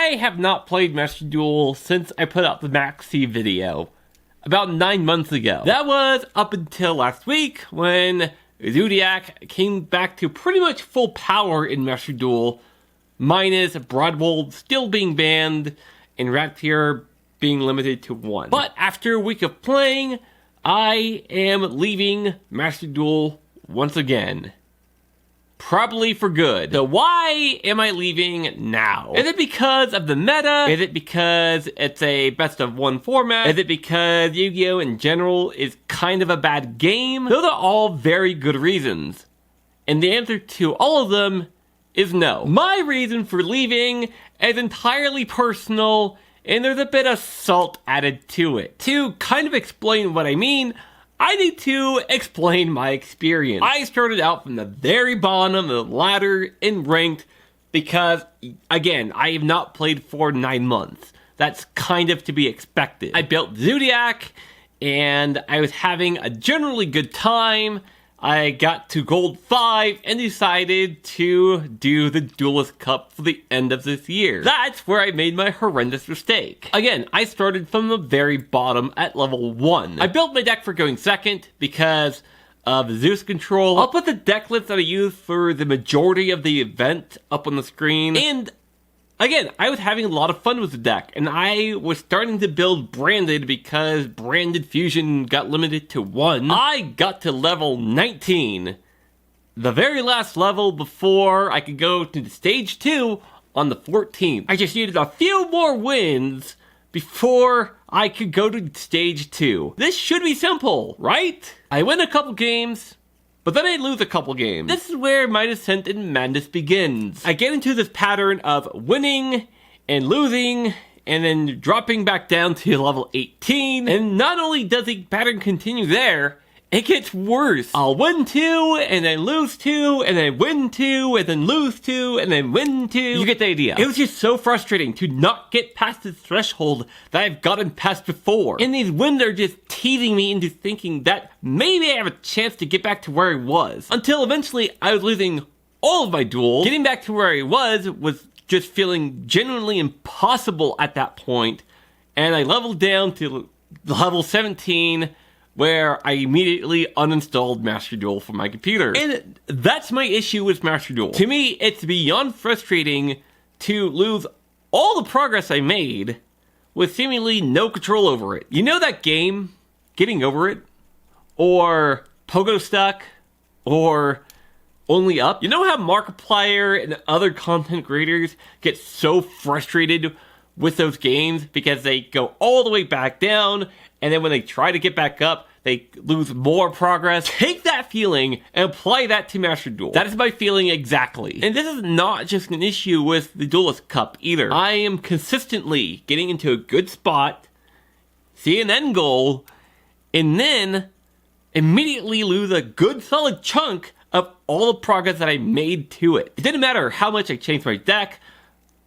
I have not played Master Duel since I put out the Maxi video about 9 months ago. That was up until last week when Zodiac came back to pretty much full power in Master Duel, minus Broadwold still being banned and Rat being limited to 1. But after a week of playing, I am leaving Master Duel once again. Probably for good. So why am I leaving now? Is it because of the meta? Is it because it's a best of 1 format? Is it because Yu-Gi-Oh! In general is kind of a bad game? Those are all very good reasons. And the answer to all of them is no. My reason for leaving is entirely personal, and there's a bit of salt added to it. To kind of explain what I mean, I need to explain my experience. I started out from the very bottom of the ladder in ranked because, again, I have not played for 9 months. That's kind of to be expected. I built Zodiac, and I was having a generally good time. I got to Gold 5 and decided to do the Duelist Cup for the end of this year. That's where I made my horrendous mistake. Again, I started from the very bottom at level 1. I built my deck for going second because of Zeus control. I'll put the deck list that I used for the majority of the event up on the screen. And again, I was having a lot of fun with the deck, and I was starting to build Branded because Branded Fusion got limited to 1. I got to level 19, the very last level before I could go to stage 2 on the 14th. I just needed a few more wins before I could go to stage 2. This should be simple, right? I win a couple games, but then I lose a couple games. This is where my descent in madness begins. I get into this pattern of winning and losing and then dropping back down to level 18. And not only does the pattern continue there, it gets worse. I'll win 2 and then lose 2 and then win 2 and then lose 2 and then win 2. You get the idea. It was just so frustrating to not get past this threshold that I've gotten past before. And these wins are just teasing me into thinking that maybe I have a chance to get back to where I was. Until eventually I was losing all of my duels. Getting back to where I was just feeling genuinely impossible at that point. And I leveled down to level 17, where I immediately uninstalled Master Duel from my computer. And that's my issue with Master Duel. To me, it's beyond frustrating to lose all the progress I made with seemingly no control over it. You know that game, Getting Over It? Or Pogo Stuck? Or Only Up? You know how Markiplier and other content creators get so frustrated with those games because they go all the way back down, and then when they try to get back up, they lose more progress? Take that feeling and apply that to Master Duel. That is my feeling exactly. And this is not just an issue with the Duelist Cup either. I am consistently getting into a good spot, see an end goal, and then immediately lose a good solid chunk of all the progress that I made to it. It didn't matter how much I changed my deck,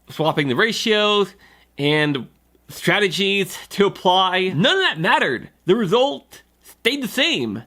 swapping the ratios, and strategies to apply. None of that mattered. The result stayed the same.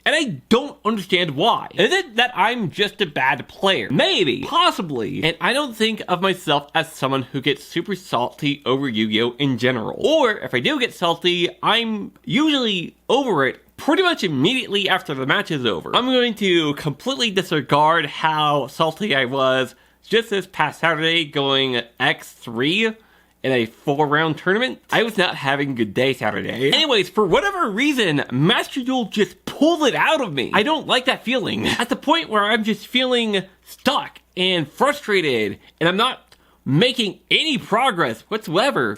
And I don't understand why. Is it that I'm just a bad player? Maybe. Possibly. And I don't think of myself as someone who gets super salty over Yu-Gi-Oh! In general. Or if I do get salty, I'm usually over it pretty much immediately after the match is over. I'm going to completely disregard how salty I was just this past Saturday going X3 in a 4-round tournament. I was not having a good day Saturday. Anyways, for whatever reason, Master Duel just pulled it out of me. I don't like that feeling. At the point where I'm just feeling stuck and frustrated, and I'm not making any progress whatsoever,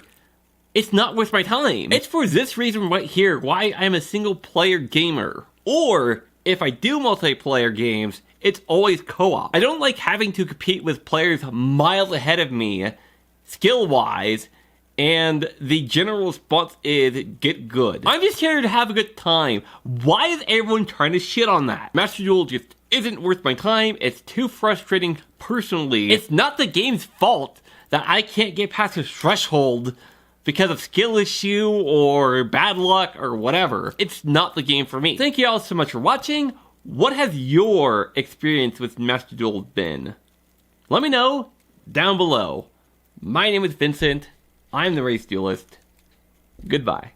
it's not worth my time. It's for this reason right here why I'm a single player gamer. Or, if I do multiplayer games, it's always co-op. I don't like having to compete with players miles ahead of me, skill-wise, and the general response is get good. I'm just here to have a good time. Why is everyone trying to shit on that? Master Duel just isn't worth my time. It's too frustrating personally. It's not the game's fault that I can't get past a threshold because of skill issue or bad luck or whatever. It's not the game for me. Thank you all so much for watching. What has your experience with Master Duel been? Let me know down below. My name is Vincent. I'm the Race Duelist. Goodbye.